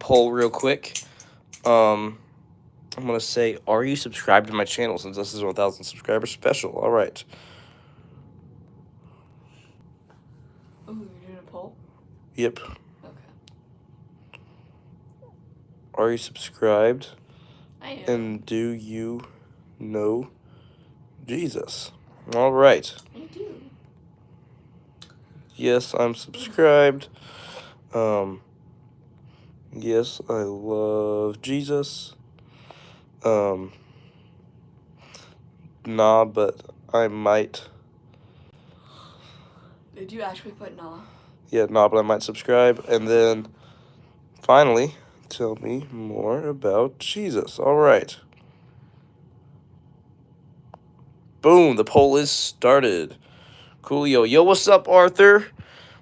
poll real quick. I'm going to say, are you subscribed to my channel since this is a 1,000 subscriber special? All right. Oh, you're doing a poll? Yep. Okay. Are you subscribed? I am. And do you know Jesus? All right. I do. Yes, I'm subscribed. Yes, I love Jesus. Nah, but I might. Did you actually put nah? Yeah, nah, but I might subscribe. And then, finally, tell me more about Jesus. All right. Boom, the poll is started. Coolio. Yo, what's up, Arthur?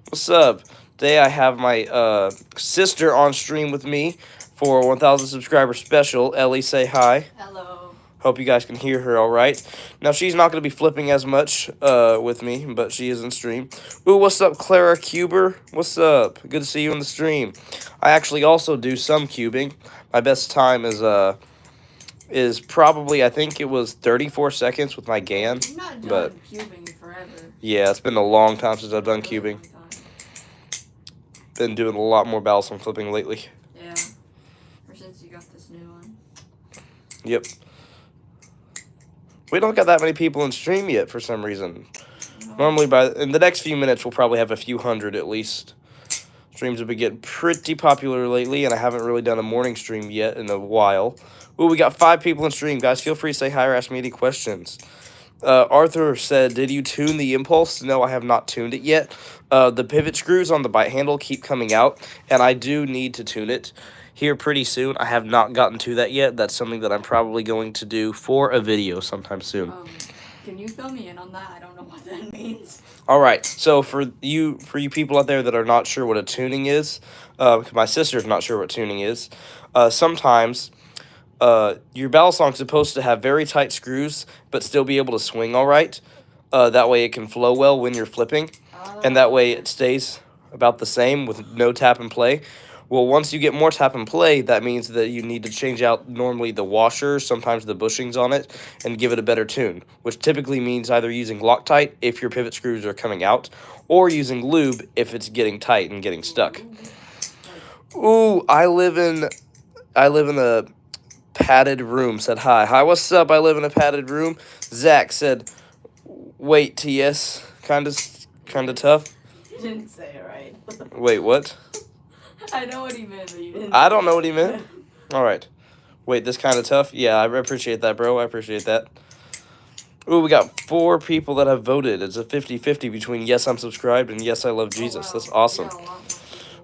What's up? Today I have my sister on stream with me for 1,000 subscriber special. Ellie, say hi. Hello. Hope you guys can hear her all right. Now, she's not going to be flipping as much with me, but she is in stream. Ooh, what's up, Clara Cuber? What's up? Good to see you in the stream. I actually also do some cubing. My best time is probably, I think it was 34 seconds with my GAN. You've not done But cubing forever. yeah, it's been a long time since I've done cubing. Been doing a lot more balisong flipping lately. Yeah. Or since you got this new one. Yep. We don't got that many people in stream yet for some reason. No. Normally, in the next few minutes, we'll probably have a few hundred at least. Streams have been getting pretty popular lately, and I haven't really done a morning stream yet in a while. Ooh, we got 5 people in stream. Guys, feel free to say hi or ask me any questions. Arthur said, did you tune the impulse? No, I have not tuned it yet. The pivot screws on the bite handle keep coming out, and I do need to tune it here pretty soon. I have not gotten to that yet. That's something that I'm probably going to do for a video sometime soon. Can you fill me in on that? I don't know what that means. All right, so for you people out there that are not sure what a tuning is, my sister's not sure what tuning is, sometimes your balisong's supposed to have very tight screws, but still be able to swing all right. That way it can flow well when you're flipping, and that way it stays about the same with no tap and play. Well, once you get more tap and play, that means that you need to change out normally the washer, sometimes the bushings on it, and give it a better tune, which typically means either using Loctite if your pivot screws are coming out, or using lube if it's getting tight and getting stuck. Ooh, I live in a padded room, said hi. Hi, what's up? I live in a padded room. Zach said, wait, TS, kind of tough. You didn't say it right. Wait, what? I know what he meant, but you didn't. I don't know what he meant. All right. Wait, this kind of tough? Yeah, I appreciate that, bro. I appreciate that. Ooh, we got 4 people that have voted. It's a 50-50 between yes, I'm subscribed and yes, I love Jesus. That's awesome.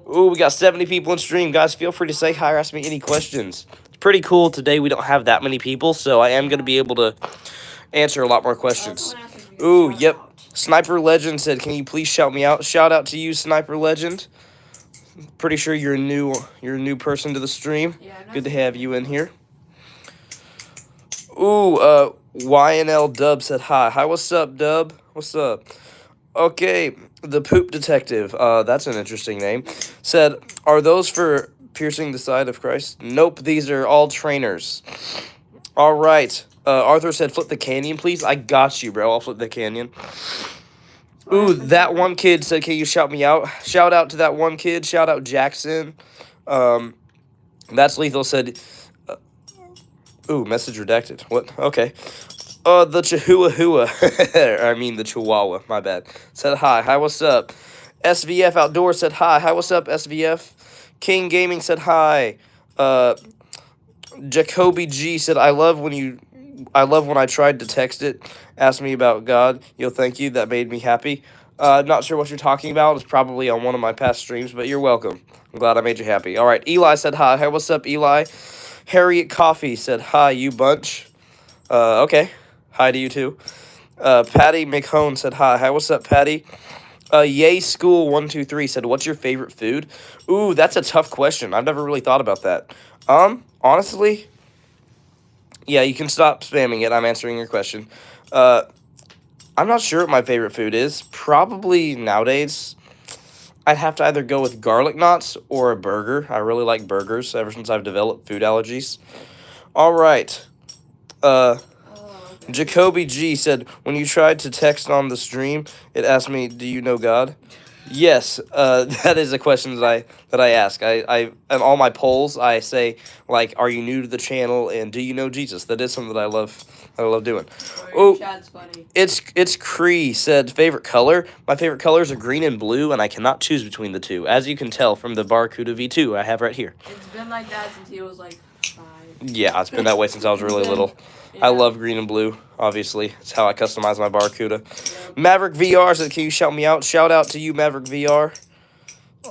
Ooh, we got 70 people in stream. Guys, feel free to say hi or ask me any questions. It's pretty cool. Today we don't have that many people, so I am going to be able to answer a lot more questions. Ooh, yep. Sniper Legend said, can you please shout me out? Shout out to you, Sniper Legend. Pretty sure you're a new person to the stream. Yeah, good to have you in here. Ooh, YNL Dub said hi. Hi, what's up, Dub? What's up? Okay, the Poop Detective. That's an interesting name. Said, are those for piercing the side of Christ? Nope, these are all trainers. All right. Arthur said, flip the canyon, please. I got you, bro. I'll flip the canyon. Ooh, that one kid said, can you shout me out? Shout out to that one kid. Shout out Jackson. That's Lethal said, ooh, message redacted. What? Okay. The Chihuahua. I mean the Chihuahua. My bad. Said hi. Hi, what's up? SVF Outdoors said hi. Hi, what's up, SVF? King Gaming said hi. Jacoby G said, I love when I tried to text it. Asked me about God. Yo, thank you. That made me happy. Not sure what you're talking about. It's probably on one of my past streams, but you're welcome. I'm glad I made you happy. All right. Eli said hi. Hey, what's up, Eli? Harriet Coffee said hi, you bunch. Okay. Hi to you too. Patty McHone said hi. Hi, what's up, Patty? Yay School 123 said, what's your favorite food? Ooh, that's a tough question. I've never really thought about that. Honestly, yeah, you can stop spamming it. I'm answering your question. I'm not sure what my favorite food is. Probably nowadays, I'd have to either go with garlic knots or a burger. I really like burgers ever since I've developed food allergies. All right. Okay. Jacoby G said, when you tried to text on the stream, it asked me, "Do you know God?" Yes, that is a question that I ask. I in all my polls I say like, "Are you new to the channel?" and "Do you know Jesus?" That is something that I love doing. Your Oh, chat's funny. it's Cree said favorite color. My favorite colors are green and blue, and I cannot choose between the two, as you can tell from the Barracuda V2 I have right here. It's been like that since he was like 5. Yeah, it's been that way since I was really little. I love green and blue, obviously. It's how I customize my Barracuda. Yep. Maverick VR said, "Can you shout me out?" Shout out to you, Maverick VR.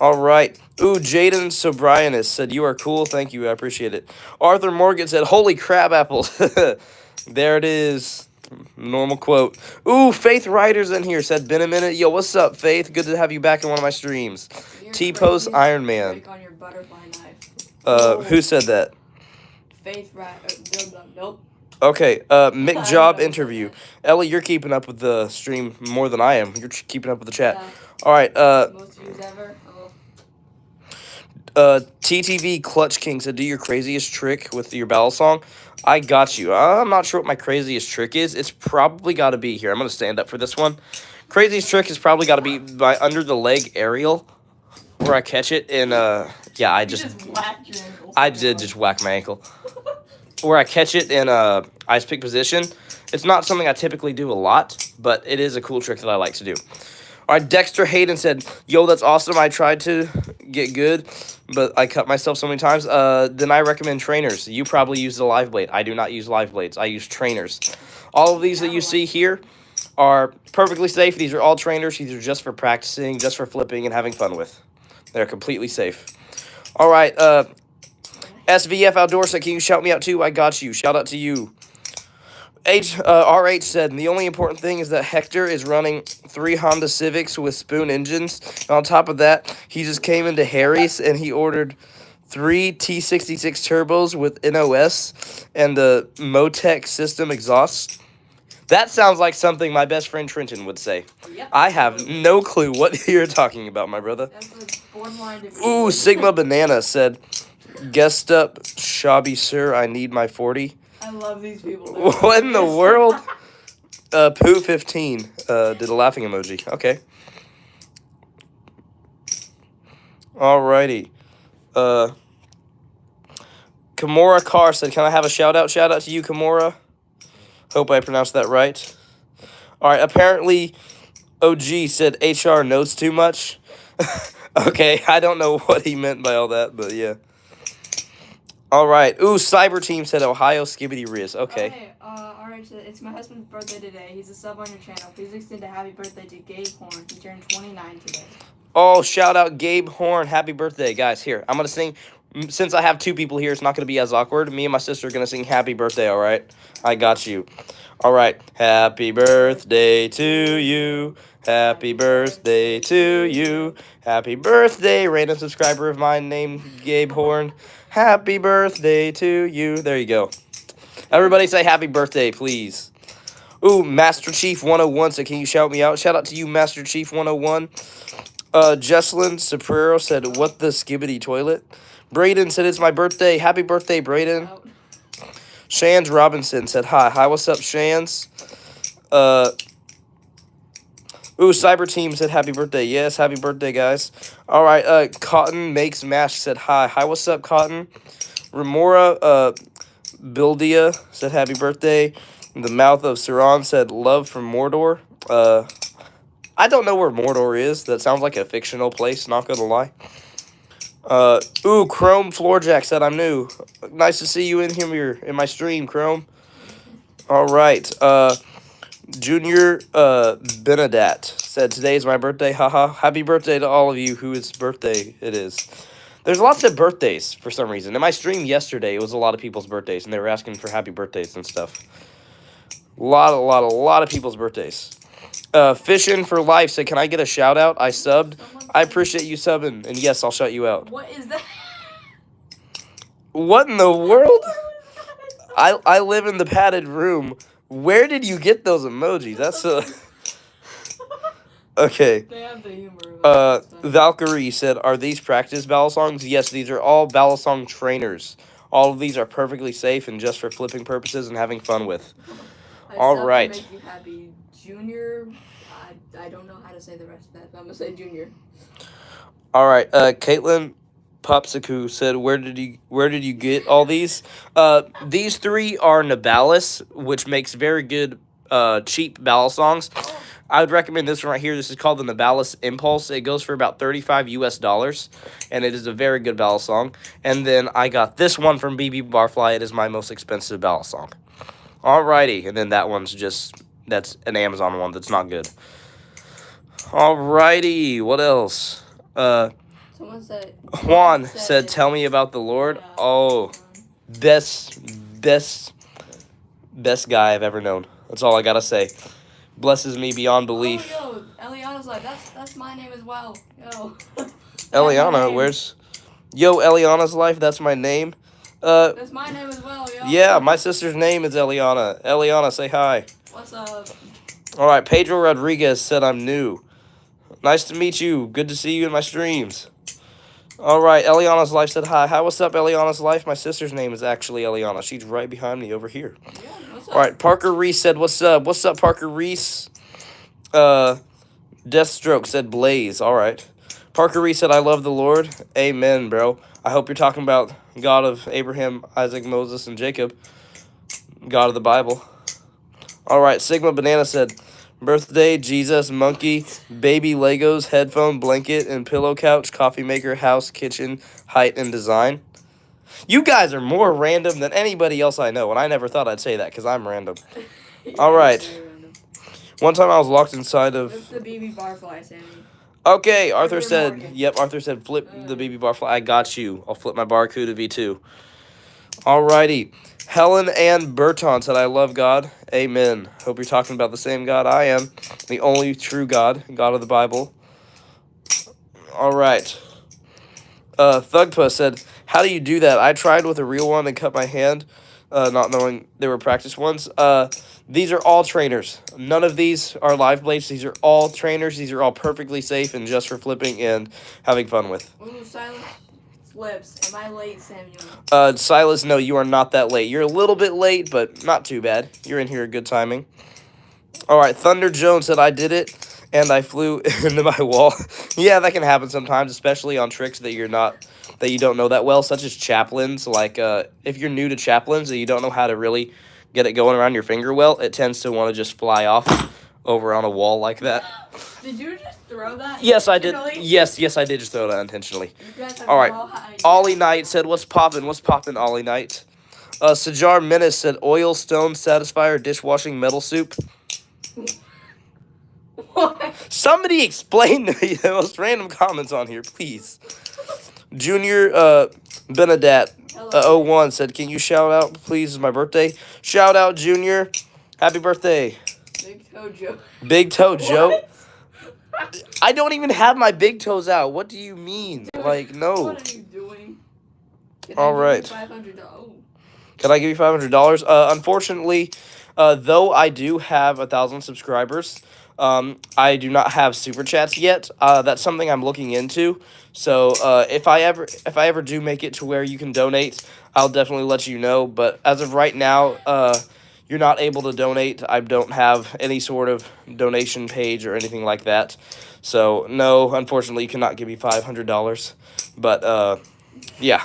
All right. Ooh, Jaden Sobrianus said, "You are cool. Thank you. I appreciate it." Arthur Morgan said, "Holy crab apples." There it is. Normal quote. Ooh, Faith Ryder's in here. Said, "Been a minute." Yo, what's up, Faith? Good to have you back in one of my streams. You're T-Post crazy Iron to Man. break on your butterfly knife. Who said that? Faith nope. Okay, Mick I Job know. interview. Ellie, you're keeping up with the stream more than I am. You're keeping up with the chat. Yeah. All right, Most views ever. Oh. TTV Clutch King said, "Do your craziest trick with your battle song." I got you. I'm not sure what my craziest trick is. It's probably got to be here. I'm going to stand up for this one. Craziest trick has probably got to be my under the leg aerial, where I catch it and, yeah, You just whacked your ankle. I did just whack my ankle. Where I catch it in ice pick position. It's not something I typically do a lot, but it is a cool trick that I like to do. All right, Dexter Hayden said, "Yo, that's awesome. I tried to get good, but I cut myself so many times. Then I recommend trainers. You probably use the live blade. I do not use live blades. I use trainers. All of these that you see here are perfectly safe. These are all trainers. These are just for practicing, just for flipping and having fun with. They're completely safe. All right, SVF Outdoor said, "Can you shout me out too?" I got you. Shout out to you. RH said, "The only important thing is that Hector is running 3 Honda Civics with spoon engines. And on top of that, he just came into Harry's and he ordered 3 T66 turbos with NOS and the Motec system exhausts." That sounds like something my best friend Trenton would say. Yep. I have no clue what you're talking about, my brother. That's borderline. Ooh, Sigma Banana said, "Guessed up, shabby sir, I need my 40. I love these people. What in the world? Pooh15 did a laughing emoji. Okay. Alrighty. Kimura Carr said, "Can I have a shout out? Shout out to you, Kimura. Hope I pronounced that right." Alright, apparently OG said HR knows too much. Okay, I don't know what he meant by all that, but yeah. Alright. Ooh, Cyber Team said Ohio Skibbity Riz. Okay. Hey, alright, so it's my husband's birthday today. He's a sub on your channel. Please extend a happy birthday to Gabe Horn. He turned 29 today. Oh, shout out Gabe Horn. Happy birthday, guys. Here, I'm going to sing. Since I have 2 people here, it's not going to be as awkward. Me and my sister are going to sing happy birthday, all right? I got you. All right. Happy birthday to you. Happy birthday to you. Happy birthday, random subscriber of mine named Gabe Horn. Happy birthday to you. There you go. Everybody say happy birthday, please. Ooh, Master Chief 101 said, "Can you shout me out?" Shout out to you, Master Chief 101. Jesselyn Soprero said, "What the skibbity toilet?" Braden said, "It's my birthday. Happy birthday, Braden." Out. Shans Robinson said, "Hi. Hi, what's up, Shans?" Ooh, Cyber Team said, "Happy birthday." Yes, happy birthday, guys. All right, Cotton Makes Mash said, "Hi. Hi, what's up, Cotton?" Remora Bildia said, "Happy birthday." The Mouth of Sauron said, "Love from Mordor." I don't know where Mordor is. That sounds like a fictional place, not gonna lie. Ooh, Chrome Floorjack said, "I'm new." Nice to see you in here in my stream, Chrome. All right. Junior Benedat said, "Today is my birthday. Haha. Happy birthday to all of you whose birthday it is." There's lots of birthdays for some reason. In my stream yesterday, it was a lot of people's birthdays, and they were asking for happy birthdays and stuff. A lot of people's birthdays. Fishing for Life said, "Can I get a shout out? I subbed. I appreciate you subbing, and yes, I'll shout you out." What is that? What in the world? I live in the padded room. Where did you get those emojis? That's Okay. They have the humor. Valkyrie said, "Are these practice balisongs?" Yes, these are all balisong trainers. All of these are perfectly safe and just for flipping purposes and having fun with. All right. Make you happy, Junior. I don't know how to say the rest of that, but I'm gonna say Junior. All right. Caitlin Popsicle said, where did you get all these?" These three are Nabalis, which makes very good cheap balisongs. I would recommend this one right here. This is called the Nabalis Impulse. It goes for about $35 US, and it is a very good balisong. And then I got this one from BB Barfly. It is my most expensive balisong. Alrighty, and then that one's that's an Amazon one that's not good. Alrighty, what else? Someone said Juan said, "Tell me about the Lord." Yeah. Oh, best guy I've ever known. That's all I gotta say. Blesses me beyond belief. Oh, yo, Eliana's like, that's my name as well. Yo. Eliana, where's... Yo, Eliana's life, that's my name. That's my name as well, yo. Yeah, my sister's name is Eliana. Eliana, say hi. What's up? Alright, Pedro Rodriguez said, "I'm new." Nice to meet you. Good to see you in my streams. Alright, Eliana's life said hi. Hi, what's up, Eliana's life? My sister's name is actually Eliana. She's right behind me over here. Yeah, what's up? Alright, Parker Reese said, "What's up?" What's up, Parker Reese? Deathstroke said, "Blaze." Alright. Parker Reese said, "I love the Lord." Amen, bro. I hope you're talking about God of Abraham, Isaac, Moses, and Jacob. God of the Bible. Alright, Sigma Banana said, "Birthday, Jesus, monkey, baby Legos, headphone, blanket, and pillow couch, coffee maker, house, kitchen, height, and design." You guys are more random than anybody else I know, and I never thought I'd say that because I'm random. Yeah, Alright. very random. One time I was locked inside of... It's the BB Barfly, Sammy. Okay, Arthur Good said... morning. Yep, Arthur said, "Flip the BB Barfly." I got you. I'll flip my Barracuda V2. Alrighty. Helen Ann Burton said, "I love God." Amen. Hope you're talking about the same God I am. The only true God. God of the Bible. Alright. Thugpa said, "How do you do that? I tried with a real one and cut my hand, not knowing they were practice ones." These are all trainers. None of these are live blades. These are all trainers. These are all perfectly safe and just for flipping and having fun with. Ooh, Silas flips. Am I late, Samuel? Silas, no, you are not that late. You're a little bit late, but not too bad. You're in here at good timing. Alright, Thunder Jones said, "I did it, and I flew into my wall." Yeah, that can happen sometimes, especially on tricks that you don't know that well, such as chaplains. Like, if you're new to chaplains and you don't know how to really get it going around your finger well, it tends to want to just fly off over on a wall like that. Did you just throw that? Yes, I did. intentionally? Yes, I did just throw that intentionally. You guys have Alright, no idea. Ollie Knight said, "What's poppin'? What's poppin', Ollie Knight?" Sajar Menace said, "Oil, stone, satisfier, dishwashing, metal soup." What? Somebody explain to me the most random comments on here, please. Junior Benedat 01 said, "Can you shout out, please? It's my birthday." Shout out, Junior. Happy birthday. Big toe joke. Big toe Joe. What? I don't even have my big toes out. What do you mean? Dude, Like, no. What are you doing? Can All I right. give you $500? Oh. Can I give you $500? Unfortunately, though I do have 1,000 subscribers, I do not have super chats yet. That's something I'm looking into. So if I ever do make it to where you can donate, I'll definitely let you know. But as of right now, you're not able to donate. I don't have any sort of donation page or anything like that. So no, unfortunately, you cannot give me $500. But yeah.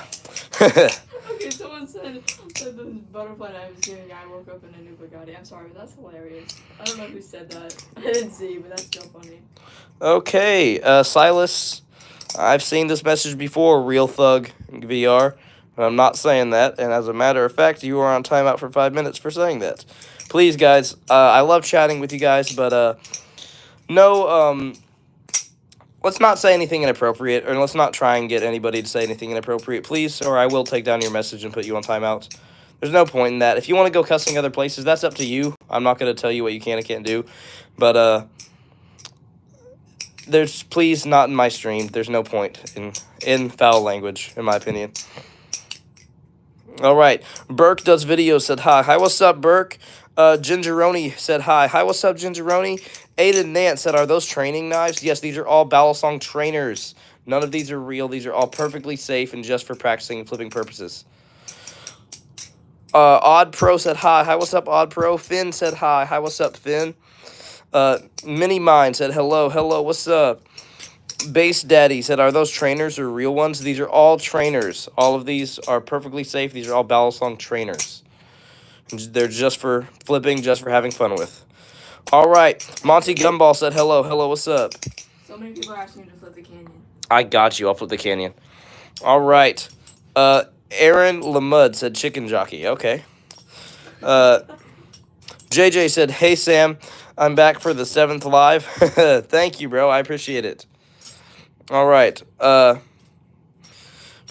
Okay, someone said that the butterfly I was hearing, I woke up in a new Bugatti. I'm sorry, but that's hilarious. I don't know who said that. I didn't see, but that's still funny. Okay, Silas, I've seen this message before, Real Thug VR, but I'm not saying that, and as a matter of fact, you are on timeout for 5 minutes for saying that. Please, guys, I love chatting with you guys, but, no, let's not say anything inappropriate, or let's not try and get anybody to say anything inappropriate, please, or I will take down your message and put you on timeout. There's no point in that. If you want to go cussing other places, that's up to you. I'm not going to tell you what you can and can't do, but, there's please not in my stream. There's no point in foul language, in my opinion. All right. Burke does videos. Said hi. Hi, what's up, Burke? Gingeroni said hi. Hi, what's up, Gingeroni? Aiden Nance said, are those training knives? Yes, these are all balisong trainers. None of these are real. These are all perfectly safe and just for practicing and flipping purposes. Odd Pro said hi. Hi, what's up, Odd Pro? Finn said hi. Hi, what's up, Finn? Mini Mind said hello. Hello, what's up? Base Daddy said, are those trainers or real ones? These are all trainers. All of these are perfectly safe. These are all balisong trainers. They're just for flipping, just for having fun with. All right. Monty Gumball said, hello. Hello, what's up? So many people are asking me to flip the canyon. I got you. I'll flip the canyon. All right. Aaron Lamud said, chicken jockey. Okay. JJ said, hey, Sam. I'm back for the 7th live. Thank you, bro. I appreciate it. All right. For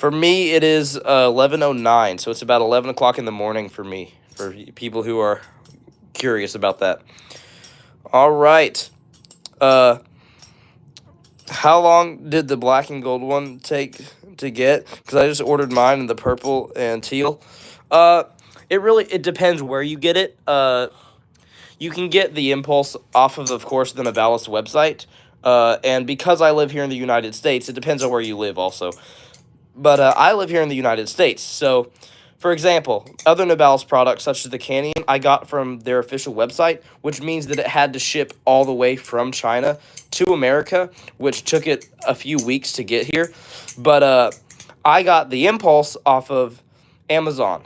me, it is 11:09, so it's about 11 o'clock in the morning for me, for people who are curious about that. All right. How long did the black and gold one take to get? Because I just ordered mine in the purple and teal. It depends where you get it. You can get the Impulse off of course, the Novalis website. And because I live here in the United States, it depends on where you live also. But I live here in the United States, so, for example, other Novalis products, such as the Canyon, I got from their official website, which means that it had to ship all the way from China to America, which took it a few weeks to get here. But I got the Impulse off of Amazon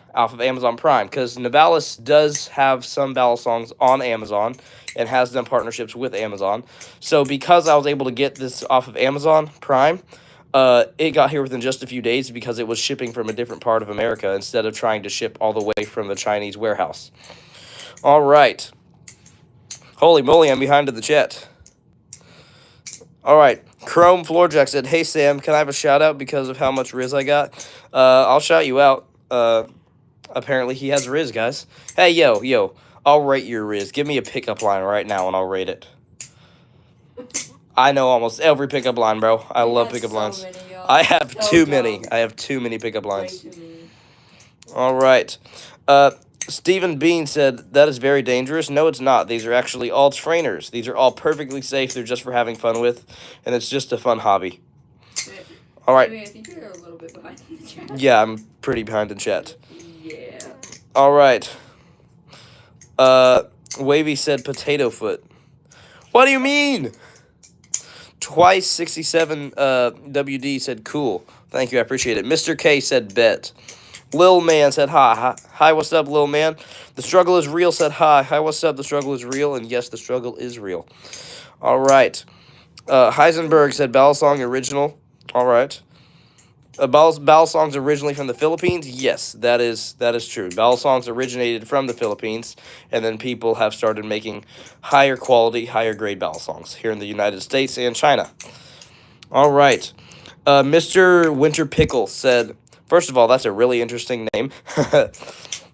Prime, because Novalis does have some balisongs on Amazon and has done partnerships with Amazon. So because I was able to get this off of Amazon Prime, it got here within just a few days because it was shipping from a different part of America instead of trying to ship all the way from the Chinese warehouse. All right. Holy moly, I'm behind in the chat. All right. Chrome Floorjack said, hey, Sam, can I have a shout-out because of how much Riz I got? I'll shout you out. Apparently he has Riz, guys. Hey, yo, I'll rate your Riz. Give me a pickup line right now and I'll rate it. I know almost every pickup line, bro. I love pickup lines. I have too many. I have too many pickup lines. All right. Stephen Bean said, that is very dangerous. No, it's not. These are actually all trainers. These are all perfectly safe. They're just for having fun with, and it's just a fun hobby. All right. I think you're a little bit behind in the chat. Yeah, I'm pretty behind in chat. Yeah. All right. Wavy said potato foot. What do you mean? Twice 67 WD said cool. Thank you, I appreciate it. Mr. K said bet. Lil Man said hi. Hi, what's up, Lil Man? The struggle is real said hi. Hi, what's up? The struggle is real, and yes, the struggle is real. All right. Heisenberg said balisong original. All right. Balisongs originally from the Philippines? Yes, that is true. Balisongs originated from the Philippines, and then people have started making higher quality, higher grade balisongs here in the United States and China. All right. Mr. Winter Pickle said, first of all, that's a really interesting name.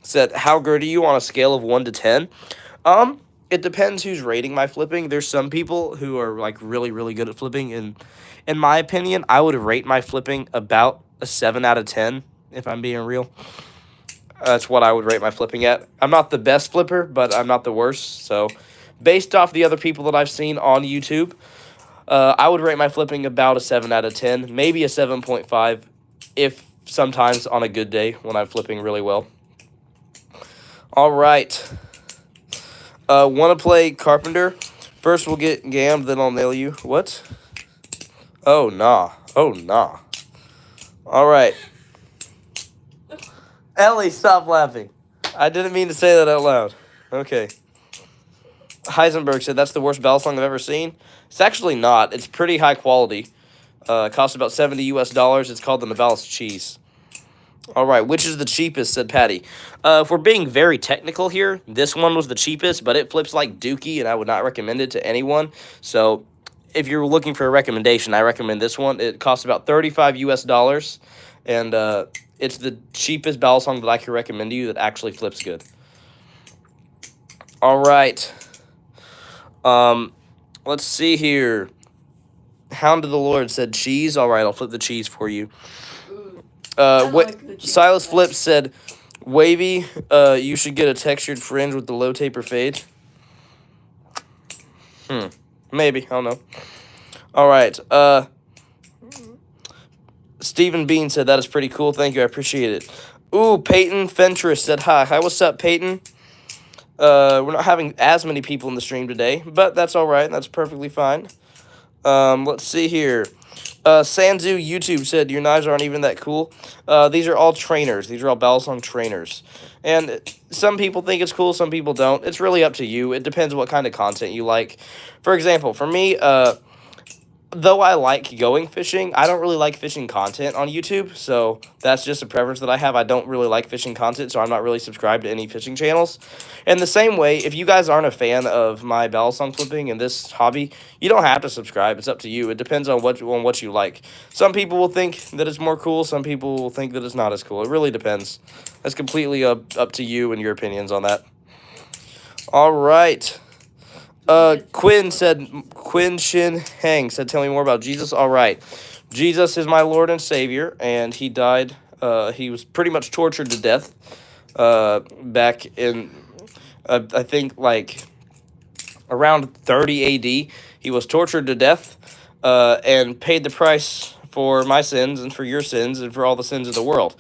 Said, how good are you on a scale of 1 to 10? It depends who's rating my flipping. There's some people who are like really, really good at flipping, and in my opinion, I would rate my flipping about a 7 out of 10, if I'm being real. That's what I would rate my flipping at. I'm not the best flipper, but I'm not the worst. So, based off the other people that I've seen on YouTube, I would rate my flipping about a 7 out of 10, maybe a 7.5, if sometimes on a good day when I'm flipping really well. All right. Want to play Carpenter? First we'll get gammed, then I'll nail you. What? Oh, nah. Oh, nah. All right. Ellie, stop laughing. I didn't mean to say that out loud. Okay. Heisenberg said, that's the worst balisong I've ever seen. It's actually not. It's pretty high quality. It costs about $70 US. It's called the Novalis cheese. All right, which is the cheapest, said Patty. If we're being very technical here, this one was the cheapest, but it flips like Dookie, and I would not recommend it to anyone. So if you're looking for a recommendation, I recommend this one. It costs about $35 US, and it's the cheapest balisong that I can recommend to you that actually flips good. All right. Let's see here. Hound of the Lord said cheese. All right, I'll flip the cheese for you. Silas Flip said, Wavy, you should get a textured fringe with the low taper fade. Maybe, I don't know. All right, Stephen Bean said that is pretty cool. Thank you, I appreciate it. Ooh, Peyton Fentress said hi. Hi, what's up, Peyton? We're not having as many people in the stream today, but that's all right. That's perfectly fine. Let's see here. Sanzu YouTube said your knives aren't even that cool. These are all trainers. These are all balisong trainers. And some people think it's cool, some people don't. It's really up to you. It depends what kind of content you like. For example, for me, though I like going fishing, I don't really like fishing content on YouTube, so that's just a preference that I have. I don't really like fishing content, so I'm not really subscribed to any fishing channels. And the same way, if you guys aren't a fan of my balisong flipping and this hobby, you don't have to subscribe. It's up to you. It depends on what you like. Some people will think that it's more cool. Some people will think that it's not as cool. It really depends. That's completely up to you and your opinions on that. All right. Quinn Shin Hang said, tell me more about Jesus. All right. Jesus is my Lord and Savior, and he died. He was pretty much tortured to death back in, I think, like, around 30 AD. He was tortured to death and paid the price for my sins and for your sins and for all the sins of the world.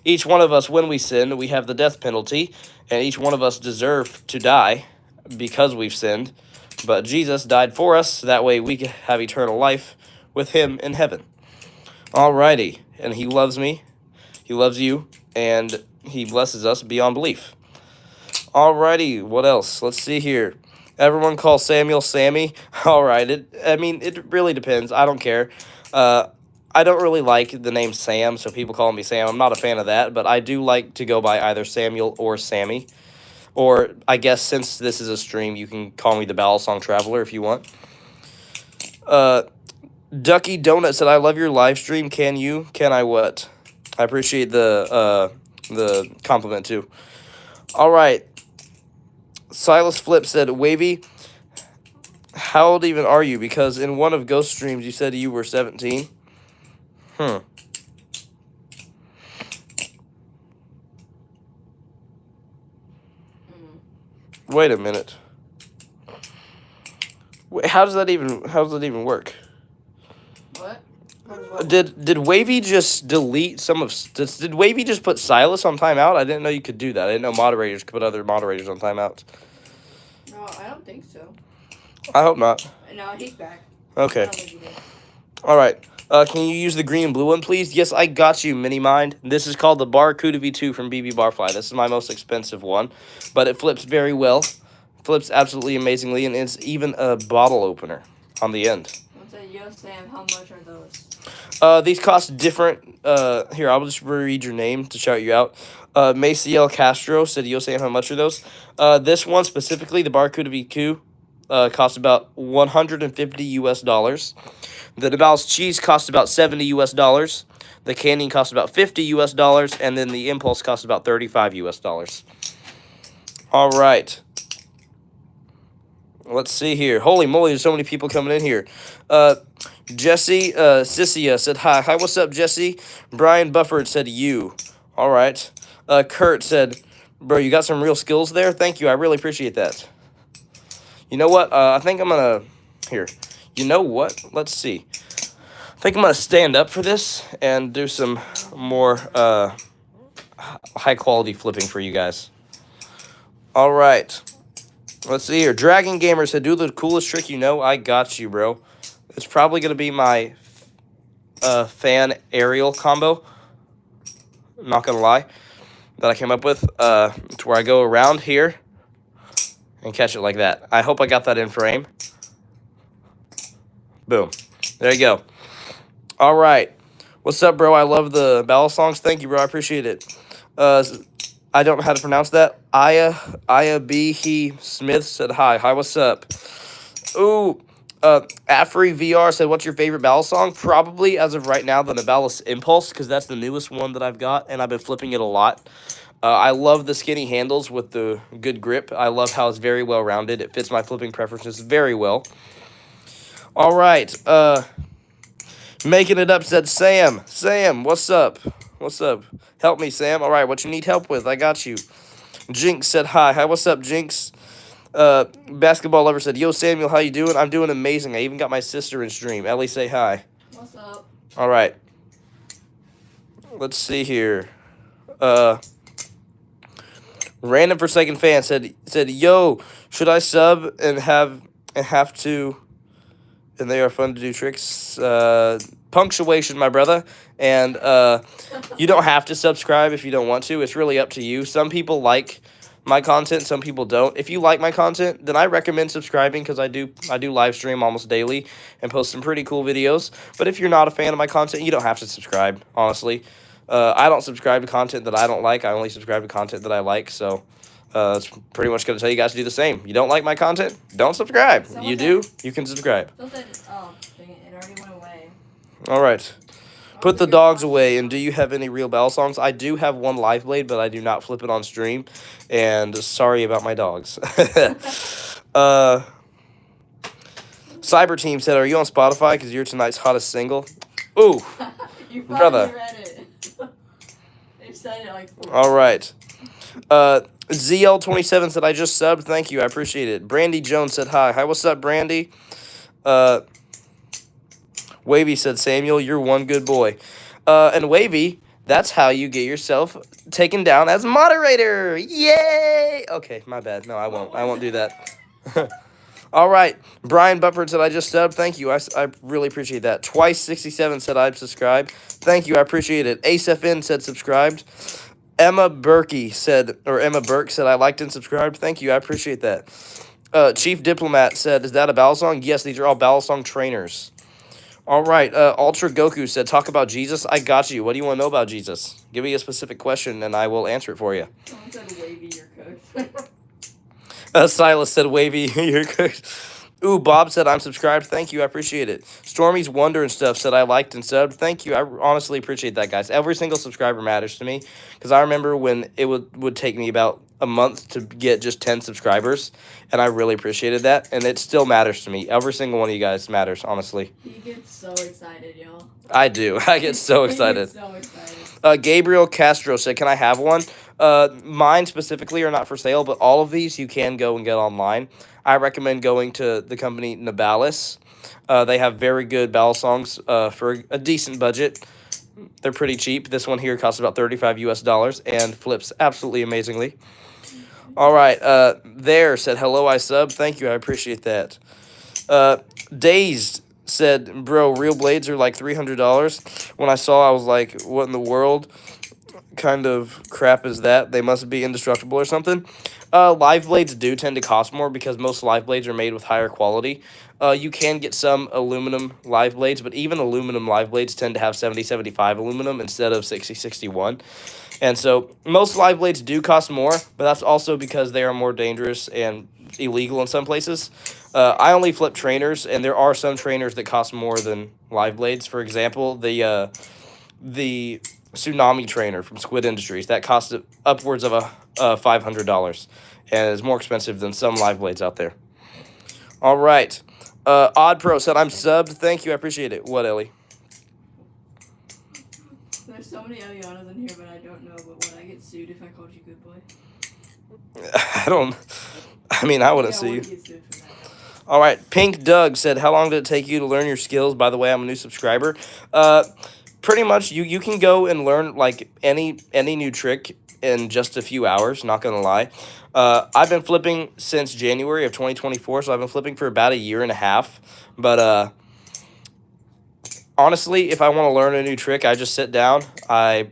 Each one of us, when we sin, we have the death penalty, and each one of us deserve to die because we've sinned, but Jesus died for us, that way we can have eternal life with him in heaven. Alrighty, and he loves me, he loves you, and he blesses us beyond belief. Alrighty, what else? Let's see here. Everyone calls Samuel Sammy. Alright, it really depends. I don't care. I don't really like the name Sam, so people call me Sam. I'm not a fan of that, but I do like to go by either Samuel or Sammy. Or, I guess, since this is a stream, you can call me the Balisong Traveler if you want. Ducky Donut said, I love your live stream. Can you? Can I what? I appreciate the compliment, too. All right. Silas Flip said, Wavy, how old even are you? Because in one of Ghost streams, you said you were 17. Wait a minute. Wait, how does that even work? What? Did Wavy just delete some of? Did Wavy just put Silas on timeout? I didn't know you could do that. I didn't know moderators could put other moderators on timeout. No, I don't think so. I hope not. No, he's back. Okay. I don't think he did. All right. Can you use the green and blue one, please? Yes, I got you, Mini Mind. This is called the Barracuda V2 from BB Barfly. This is my most expensive one, but it flips very well. Flips absolutely amazingly, and it's even a bottle opener on the end. What's that? Yo, Sam, how much are those? These cost different. Here, I'll just read your name to shout you out. Maciel Castro said, Yo, Sam, how much are those? This one specifically, the Barracuda V2, cost about $150 US. The DeBal's cheese cost about $70 US. The Canyon cost about $50 US, and then the Impulse cost about $35 US. All right. Let's see here. Holy moly, there's so many people coming in here. Jesse Sissia said, hi. Hi, what's up, Jesse? Brian Bufford said, you. All right. Kurt said, bro, you got some real skills there? Thank you. I really appreciate that. You know what? I think I'm going to... Here. You know what? Let's see. I think I'm going to stand up for this and do some more high-quality flipping for you guys. All right. Let's see here. Dragon Gamer said, do the coolest trick you know. I got you, bro. It's probably going to be my fan aerial combo. I'm not going to lie. That I came up with. To where I go around here and catch it like that. I hope I got that in frame. Boom. There you go. All right. What's up, bro? I love the balisongs. Thank you, bro. I appreciate it. I don't know how to pronounce that. Aya B. He Smith said hi. Hi, what's up? Ooh. Afri VR said, what's your favorite balisong? Probably, as of right now, the Nabalis Impulse, because that's the newest one that I've got, and I've been flipping it a lot. I love the skinny handles with the good grip. I love how it's very well-rounded. It fits my flipping preferences very well. All right. Making it up said, Sam. Sam, what's up? What's up? Help me, Sam. All right, what you need help with? I got you. Jinx said hi. Hi, what's up, Jinx? Basketball lover said, yo, Samuel, how you doing? I'm doing amazing. I even got my sister in stream. Ellie, say hi. What's up? All right. Let's see here. Random Forsaken fan said, yo, should I sub and have to? And they are fun to do tricks. Punctuation, my brother. And you don't have to subscribe if you don't want to. It's really up to you. Some people like my content, some people don't. If you like my content, then I recommend subscribing because I do live stream almost daily and post some pretty cool videos. But if you're not a fan of my content, you don't have to subscribe, honestly. I don't subscribe to content that I don't like. I only subscribe to content that I like, so it's pretty much going to tell you guys to do the same. You don't like my content? Don't subscribe. You do? You can subscribe. Oh, dang it already went away. All right. Put the dogs away, and do you have any real balisongs? I do have one live blade, but I do not flip it on stream, and sorry about my dogs. Cyber Team said, are you on Spotify because you're tonight's hottest single? Ooh, You brother. read it. They've said it like 4 All right. ZL27 said, I just subbed. Thank you. I appreciate it. Brandy Jones said, hi. Hi, what's up, Brandy? Wavy said, Samuel, you're one good boy. And Wavy, that's how you get yourself taken down as moderator. Yay! Okay, my bad. No, I won't. I won't do that. All right. Brian Bupford said, I just subbed. Thank you. I really appreciate that. Twice67 said, I've subscribed. Thank you. I appreciate it. AceFN said, subscribed. Emma Burke said, I liked and subscribed. Thank you. I appreciate that. Chief Diplomat said, is that a balisong? Yes, these are all balisong trainers. All right. Ultra Goku said, talk about Jesus. I got you. What do you want to know about Jesus? Give me a specific question, and I will answer it for you. Someone said Wavy, you're cooked. Silas said, Wavy, you're cooked. Ooh, Bob said, I'm subscribed. Thank you. I appreciate it. Stormy's Wonder and stuff said, I liked and subbed. Thank you. I honestly appreciate that, guys. Every single subscriber matters to me because I remember when it would take me about a month to get just 10 subscribers, and I really appreciated that, and it still matters to me. Every single one of you guys matters, honestly. He gets so excited, y'all. I do. I get so excited. He gets so excited. Gabriel Castro said, can I have one? Mine specifically are not for sale, but all of these you can go and get online. I recommend going to the company Nabalis. They have very good balisongs for a decent budget. They're pretty cheap. This one here costs about $35 US and flips absolutely amazingly. All right. There said, hello, I sub. Thank you. I appreciate that. Dazed said, bro, real blades are like $300. When I saw, I was like, what in the world kind of crap is that? They must be indestructible or something. Live blades do tend to cost more because most live blades are made with higher quality. You can get some aluminum live blades, but even aluminum live blades tend to have 70-75 aluminum instead of 60-61. And so most live blades do cost more, but that's also because they are more dangerous and illegal in some places. I only flip trainers, and there are some trainers that cost more than live blades. For example, the Tsunami trainer from Squid Industries, that cost upwards of $500 and is more expensive than some live blades out there. All right. Odd Pro said, I'm subbed. Thank you. I appreciate it. What, Ellie? There's so many Elianas in here, but I don't know. But would I get sued if I called you good boy? I wouldn't sue you. Get sued for that. All right. Pink Doug said, how long did it take you to learn your skills? By the way, I'm a new subscriber. Pretty much, you can go and learn like any new trick in just a few hours, not gonna lie. I've been flipping since January of 2024, so I've been flipping for about a year and a half. But honestly, if I want to learn a new trick, I just sit down, I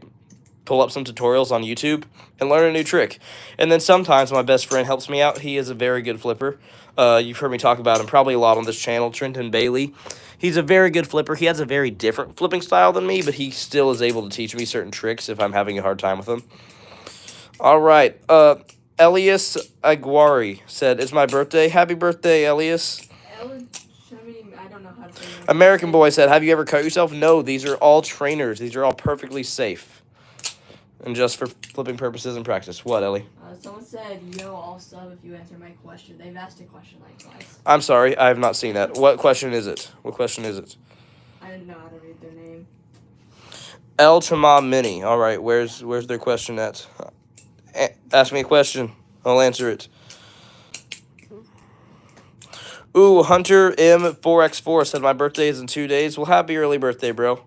pull up some tutorials on YouTube, and learn a new trick. And then sometimes my best friend helps me out. He is a very good flipper. You've heard me talk about him probably a lot on this channel, Trenton Bailey. He's a very good flipper. He has a very different flipping style than me, but he still is able to teach me certain tricks if I'm having a hard time with him. All right. Elias Aguari said, it's my birthday. Happy birthday, Elias. I don't know how to say it. American Boy said, have you ever cut yourself? No, these are all trainers. These are all perfectly safe. And just for flipping purposes and practice. What, Ellie? Someone said, yo, I'll sub if you answer my question. They've asked a question like twice. I'm sorry, I have not seen that. What question is it? What question is it? I didn't know how to read their name. El Chama Mini. All right, where's their question at? Ask me a question. I'll answer it. Ooh, Hunter M4X4 said my birthday is in 2 days. Well, happy early birthday, bro.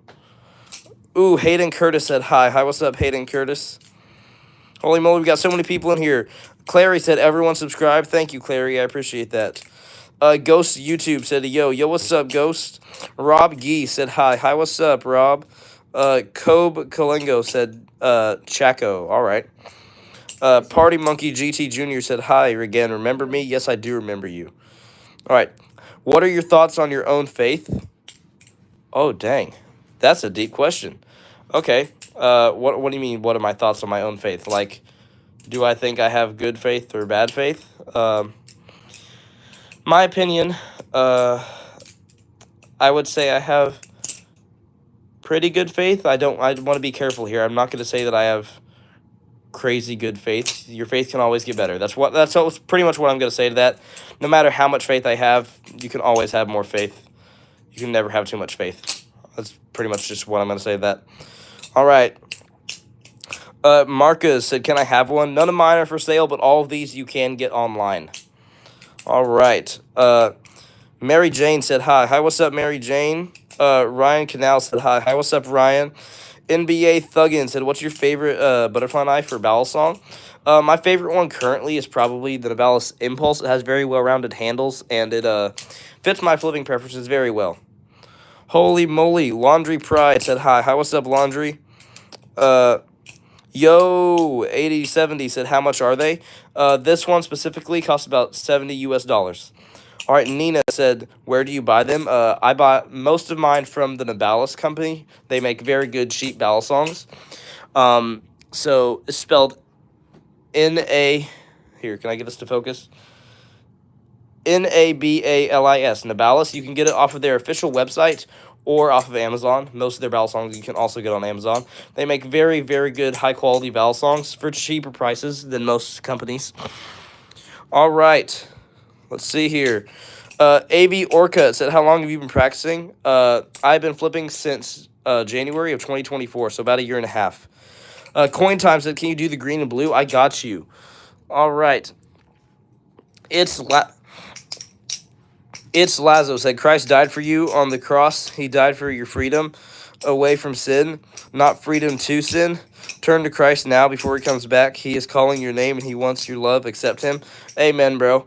Ooh, Hayden Curtis said hi. Hi, what's up, Hayden Curtis? Holy moly, we got so many people in here. Clary said everyone subscribe. Thank you, Clary. I appreciate that. Ghost YouTube said yo, what's up, Ghost? Rob Gee said hi. Hi, what's up, Rob? Kobe Kalengo said Chaco. All right. Party Monkey GT Jr. said hi again. Remember me? Yes, I do remember you. All right. What are your thoughts on your own faith? Oh, dang. That's a deep question. Okay. What do you mean, what are my thoughts on my own faith? Like, do I think I have good faith or bad faith? My opinion, I would say I have pretty good faith. I want to be careful here. I'm not going to say that I have crazy good faith. Your faith can always get better. That's pretty much what I'm going to say to that. No matter how much faith I have, you can always have more faith. You can never have too much faith. That's pretty much just what I'm going to say to that. All right. Marcus said, can I have one? None of mine are for sale, but all of these you can get online. All right. Mary Jane said hi. Hi, what's up, Mary Jane? Ryan Canal said hi. Hi, what's up, Ryan? NBA Thuggin said, what's your favorite butterfly knife for balisong? My favorite one currently is probably the Nivalis Impulse. It has very well-rounded handles, and it fits my flipping preferences very well. Holy moly, Laundry Pride said hi. Hi, what's up, Laundry? Yo, 8070 said, how much are they? This one specifically costs about $70 US. All right, Nina said, where do you buy them? I bought most of mine from the Nivalis company. They make very good cheap balisongs. So it's spelled N-A... Here, can I get this to focus? Nabalis, Nivalis. You can get it off of their official website or off of Amazon. Most of their balisongs you can also get on Amazon. They make very, very good, high-quality balisongs for cheaper prices than most companies. All right. Let's see here. AV Orca said, how long have you been practicing? I've been flipping since January of 2024, so about a year and a half. Coin Time said, can you do the green and blue? I got you. All right. It's Lazo said, Christ died for you on the cross. He died for your freedom away from sin, not freedom to sin. Turn to Christ now before he comes back. He is calling your name and he wants your love. Accept him. Amen, bro.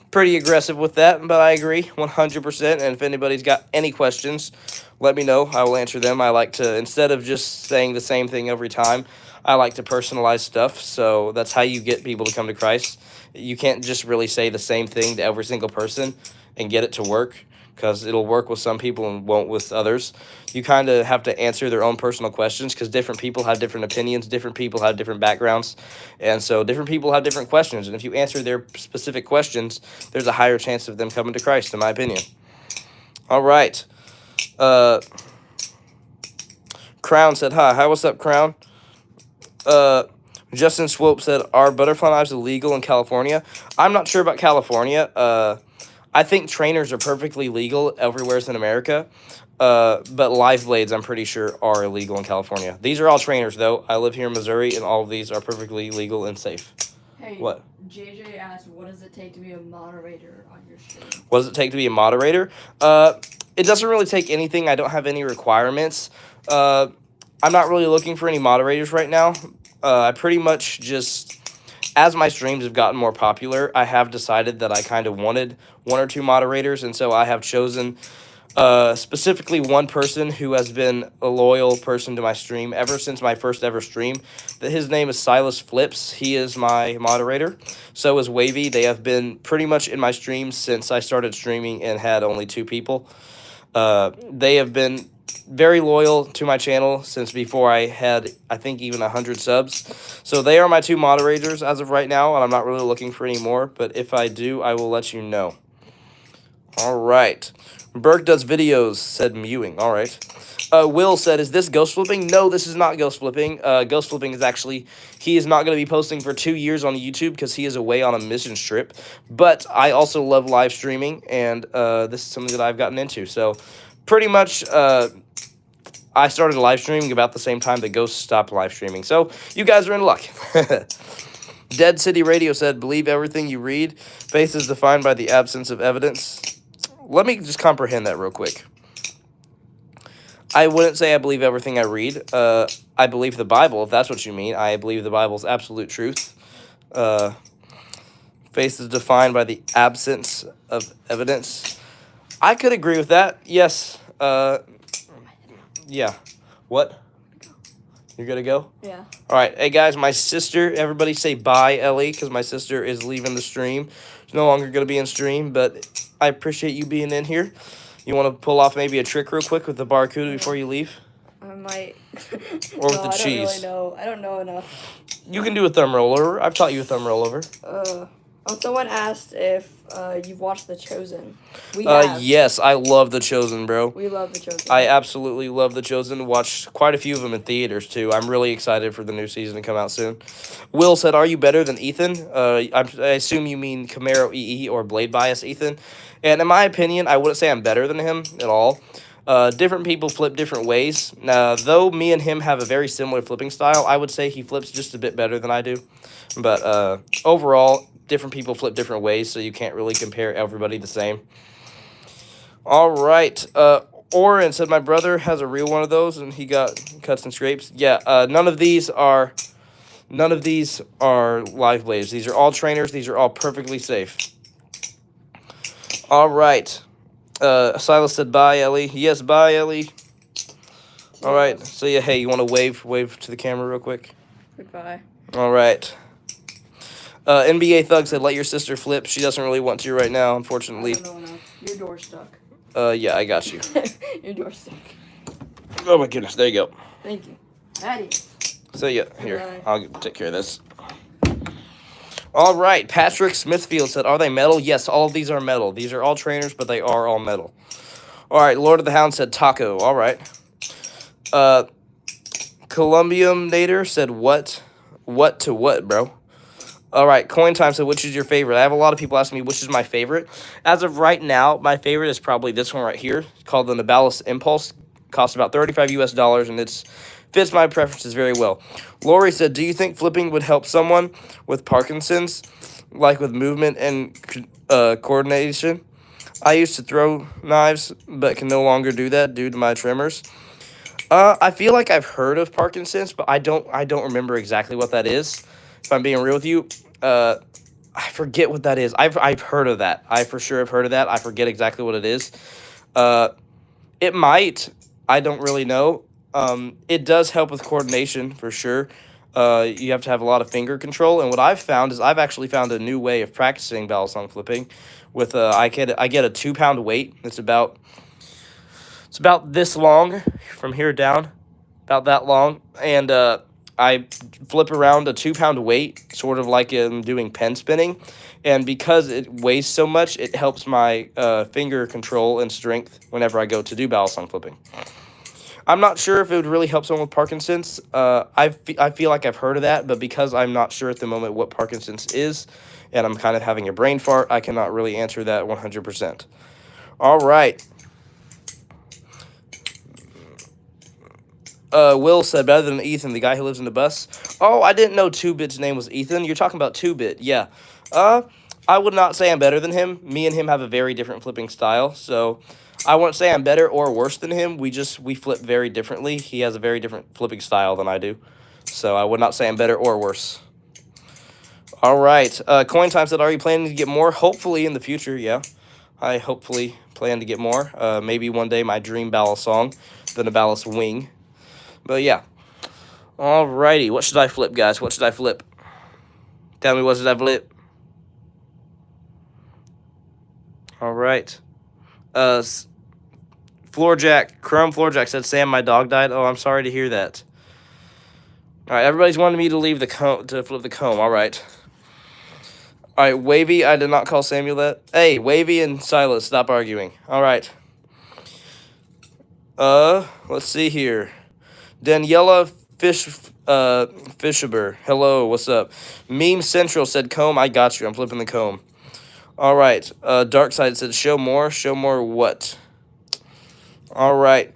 Pretty aggressive with that, but I agree 100%. And if anybody's got any questions, let me know. I will answer them. I like to, instead of just saying the same thing every time, I like to personalize stuff. So that's how you get people to come to Christ. You can't just really say the same thing to every single person and get it to work, because it'll work with some people and won't with others. You kind of have to answer their own personal questions, because different people have different opinions, different people have different backgrounds, and so different people have different questions. And if you answer their specific questions, there's a higher chance of them coming to Christ, in my opinion. All right. Crown said hi. Hi, what's up, Crown? Justin Swope said, are butterfly knives illegal in California? I'm not sure about California. I think trainers are perfectly legal everywhere in America, but live blades, I'm pretty sure, are illegal in California. These are all trainers, though. I live here in Missouri, and all of these are perfectly legal and safe. Hey, what? JJ asked, what does it take to be a moderator on your stream? What does it take to be a moderator? It doesn't really take anything. I don't have any requirements. I'm not really looking for any moderators right now. I pretty much just... As my streams have gotten more popular, I have decided that I kind of wanted one or two moderators, and so I have chosen specifically one person who has been a loyal person to my stream ever since my first ever stream. His name is Silas Flips. He is my moderator. So is Wavy. They have been pretty much in my streams since I started streaming and had only 2 people. They have been very loyal to my channel since before I had, I think, even 100 subs. So they are my 2 moderators as of right now, and I'm not really looking for any more, but if I do, I will let you know. All right. Burke does videos, said mewing. All right. Will said, is this ghost flipping? No, this is not ghost flipping. Ghost flipping is actually, he is not going to be posting for 2 years on YouTube because he is away on a mission trip. But I also love live streaming, and this is something that I've gotten into. So pretty much, I started live streaming about the same time that Ghost stopped live streaming. So you guys are in luck. Dead City Radio said, believe everything you read. Faith is defined by the absence of evidence. Let me just comprehend that real quick. I wouldn't say I believe everything I read. I believe the Bible, if that's what you mean. I believe the Bible's absolute truth. Faith is defined by the absence of evidence. I could agree with that. Yes. Yeah. What? You're gonna go? Yeah. All right. Hey, guys, my sister, everybody say bye, Ellie, because my sister is leaving the stream. She's no longer going to be in stream, but I appreciate you being in here. You want to pull off maybe a trick real quick with the barracuda before you leave? I might. Or with the cheese? I don't really know. I don't know enough. You can do a thumb rollover. I've taught you a thumb rollover. Someone asked if you've watched The Chosen. We have. Yes, I love The Chosen, bro. We love The Chosen. I absolutely love The Chosen. Watched quite a few of them in theaters, too. I'm really excited for the new season to come out soon. Will said, are you better than Ethan? I assume you mean Camaro EE or Blade Bias Ethan. And in my opinion, I wouldn't say I'm better than him at all. Different people flip different ways. Though me and him have a very similar flipping style, I would say he flips just a bit better than I do. But overall, different people flip different ways, so you can't really compare everybody the same. All right. Oren said my brother has a real one of those, and he got cuts and scrapes. Yeah. None of these are live blades. These are all trainers. These are all perfectly safe. All right. Silas said bye, Ellie. Yes, bye, Ellie. All right. So yeah, hey, you want to wave to the camera real quick? Goodbye. All right. NBA Thug said, let your sister flip. She doesn't really want to right now, unfortunately. I don't know enough. Your door's stuck. Yeah, I got you. Your door's stuck. Oh, my goodness. There you go. Thank you. Patty. So, yeah, here. I'll take care of this. All right. Patrick Smithfield said, are they metal? Yes, all of these are metal. These are all trainers, but they are all metal. All right. Lord of the Hound said taco. All right. Columbium Nader said, what? What to what, bro? All right, Coin Time said, which is your favorite? I have a lot of people asking me which is my favorite. As of right now, my favorite is probably this one right here, called the Nabalis Impulse. Costs about $35 US, and it fits my preferences very well. Lori said, do you think flipping would help someone with Parkinson's, like with movement and coordination? I used to throw knives, but can no longer do that due to my tremors. I feel like I've heard of Parkinson's, but I don't remember exactly what that is. If I'm being real with you, I forget what that is. I've heard of that. I for sure have heard of that. I forget exactly what it is. It might. I don't really know. It does help with coordination for sure. You have to have a lot of finger control. And what I've found is I've actually found a new way of practicing balisong flipping. With I get a 2-pound weight. It's about this long from here down, about that long, and I flip around a 2-pound weight, sort of like I'm doing pen spinning. And because it weighs so much, it helps my finger control and strength whenever I go to do balisong flipping. I'm not sure if it would really help someone with Parkinson's. I feel like I've heard of that, but because I'm not sure at the moment what Parkinson's is, and I'm kind of having a brain fart, I cannot really answer that 100%. All right. Will said, better than Ethan, the guy who lives in the bus. Oh, I didn't know 2-Bit's name was Ethan. You're talking about 2-Bit, yeah. I would not say I'm better than him. Me and him have a very different flipping style, so I won't say I'm better or worse than him. We flip very differently. He has a very different flipping style than I do, so I would not say I'm better or worse. All right. Coin Time said, are you planning to get more? Hopefully in the future, yeah. I hopefully plan to get more. Maybe one day my dream balisong, the Nabalis Wing. But yeah. Alrighty. What should I flip, guys? What should I flip? Tell me, what should I flip? Alright. Floorjack, Chrome Floorjack said, Sam, my dog died. Oh, I'm sorry to hear that. Alright, everybody's wanting me to leave the comb, to flip the comb. Alright. Alright, Wavy, I did not call Samuel that. Hey, Wavy and Silas, stop arguing. Alright. Let's see here. Daniela Fishaber. Hello, what's up? Meme Central said, comb, I got you. I'm flipping the comb. All right. Darkside said, show more. Show more what? All right.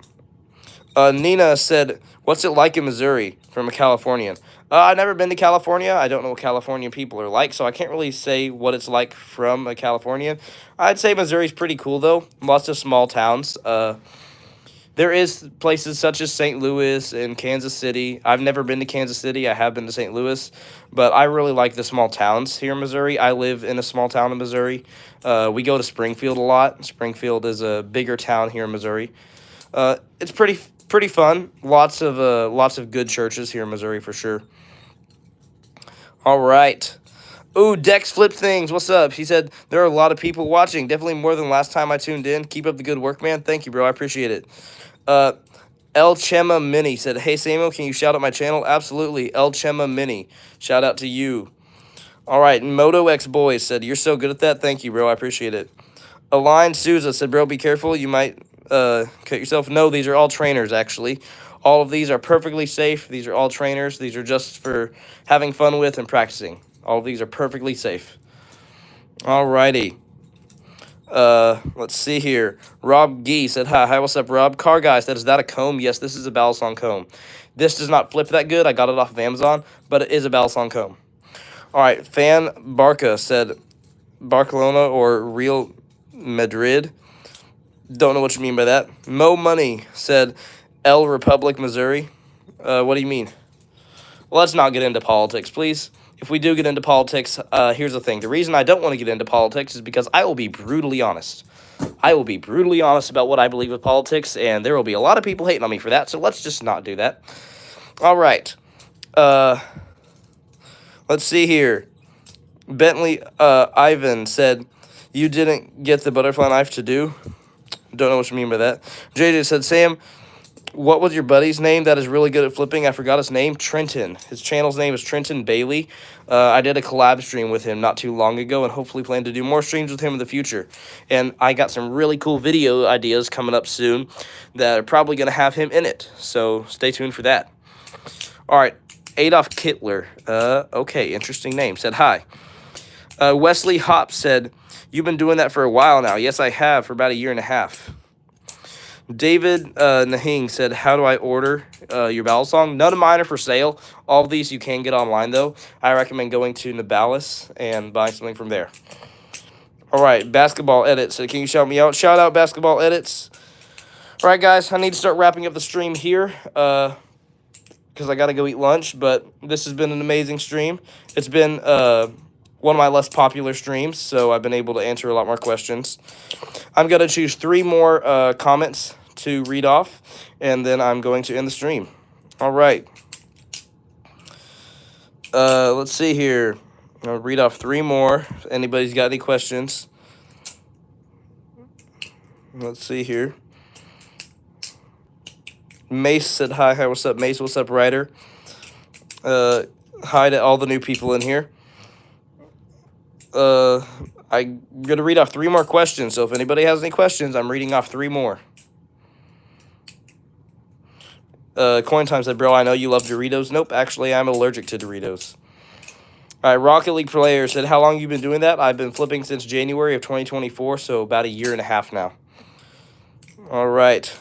Nina said, "What's it like in Missouri?" From a Californian. I've never been to California. I don't know what Californian people are like, so I can't really say what it's like from a Californian. I'd say Missouri's pretty cool though. Lots of small towns. There is places such as St. Louis and Kansas City. I've never been to Kansas City. I have been to St. Louis, but I really like the small towns here in Missouri. I live in a small town in Missouri. We go to Springfield a lot. Springfield is a bigger town here in Missouri. It's pretty fun. Lots of good churches here in Missouri for sure. All right. Ooh, Dex Flip Things, what's up? He said, there are a lot of people watching. Definitely more than last time I tuned in. Keep up the good work, man. Thank you, bro. I appreciate it. Uh, El Chema Mini said, hey, Samuel, can you shout out my channel? Absolutely. El Chema Mini. Shout out to you. All right. Moto X Boys said, you're so good at that. Thank you, bro. I appreciate it. Align Souza said, bro, be careful. You might cut yourself. No, these are all trainers, actually. All of these are perfectly safe. These are all trainers. These are just for having fun with and practicing. All of these are perfectly safe. Alrighty. Let's see here. Rob Gee said, hi, what's up, Rob? Car Guy said, is that a comb? Yes, this is a balisong comb. This does not flip that good. I got it off of Amazon, but it is a balisong comb. Alright, Fan Barca said, Barcelona or Real Madrid. Don't know what you mean by that. Mo Money said, El Republic, Missouri. What do you mean? Well, let's not get into politics, please. If we do get into politics, here's the thing. The reason I don't want to get into politics is because I will be brutally honest. I will be brutally honest about what I believe with politics, and there will be a lot of people hating on me for that, so let's just not do that. All right. Let's see here. Bentley Ivan said, you didn't get the butterfly knife to do? Don't know what you mean by that. JJ said, Sam, what was your buddy's name that is really good at flipping? I forgot his name. Trenton. His channel's name is Trenton Bailey. I did a collab stream with him not too long ago and hopefully plan to do more streams with him in the future. And I got some really cool video ideas coming up soon that are probably going to have him in it. So stay tuned for that. All right. Adolf Kittler. Okay, interesting name. Said hi. Wesley Hop said, you've been doing that for a while now. Yes, I have, for about a year and a half. David Nahing said, how do I order your balisong? None of mine are for sale. All of these you can get online, though. I recommend going to Nabalis and buying something from there. All right, Basketball Edits. So can you shout me out? Shout out Basketball Edits. All right, guys, I need to start wrapping up the stream here because I got to go eat lunch. But this has been an amazing stream. It's been one of my less popular streams, so I've been able to answer a lot more questions. I'm going to choose 3 more comments to read off, and then I'm going to end the stream. All right. Let's see here. I'll read off 3 more. If anybody's got any questions. Let's see here. Mace said, hi, what's up, Mace? What's up, Ryder? Hi to all the new people in here. I'm going to read off 3 more questions, so if anybody has any questions, I'm reading off 3 more. Coin Time said, bro, I know you love Doritos. Nope, actually, I'm allergic to Doritos. All right, Rocket League Player said, how long have you been doing that? I've been flipping since January of 2024, so about a year and a half now. All right.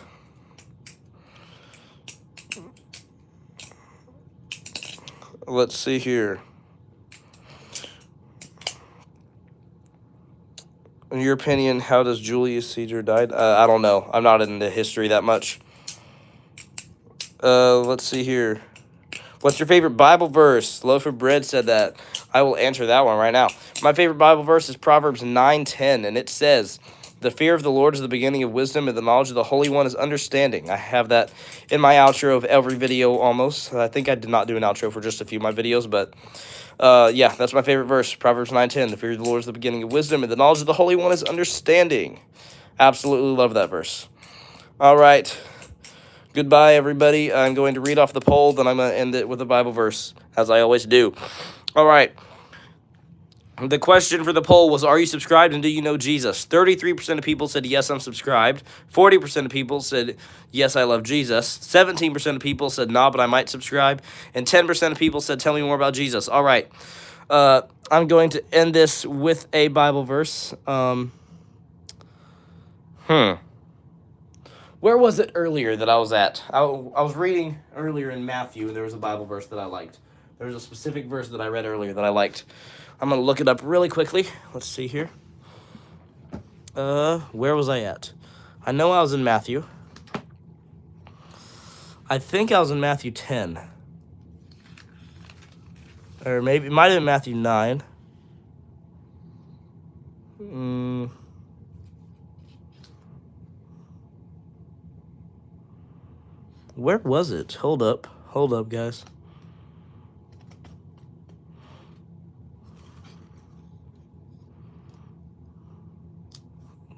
Let's see here. In your opinion, how does Julius Caesar died? I don't know. I'm not into history that much. Let's see here. What's your favorite Bible verse? Loaf of Bread said that. I will answer that one right now. My favorite Bible verse is Proverbs 9:10, and it says, the fear of the Lord is the beginning of wisdom, and the knowledge of the Holy One is understanding. I have that in my outro of every video almost. I think I did not do an outro for just a few of my videos, but yeah, that's my favorite verse, Proverbs 9:10. The fear of the Lord is the beginning of wisdom, and the knowledge of the Holy One is understanding. Absolutely love that verse. All right. Goodbye, everybody. I'm going to read off the poll, then I'm going to end it with a Bible verse, as I always do. All right. The question for the poll was, are you subscribed and do you know Jesus? 33% of people said, yes, I'm subscribed. 40% of people said, yes, I love Jesus. 17% of people said, nah, but I might subscribe. And 10% of people said, tell me more about Jesus. All right. I'm going to end this with a Bible verse. What Where was it earlier that I was at? I was reading earlier in Matthew, and there was a Bible verse that I liked. There was a specific verse that I read earlier that I liked. I'm going to look it up really quickly. Let's see here. Where was I at? I know I was in Matthew. I think I was in Matthew 10. Or maybe it might have been Matthew 9. Where was it? Hold up, guys.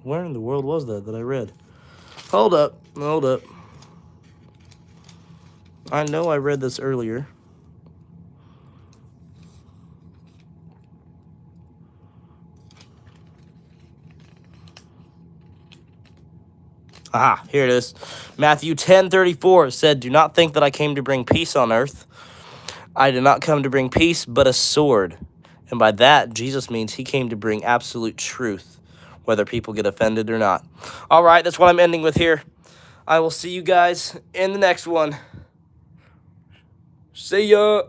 Where in the world was that I read? Hold up. I know I read this earlier. Ah, here it is. Matthew 10:34 said, "Do not think that I came to bring peace on earth. I did not come to bring peace, but a sword." And by that, Jesus means he came to bring absolute truth, whether people get offended or not. All right, that's what I'm ending with here. I will see you guys in the next one. See ya.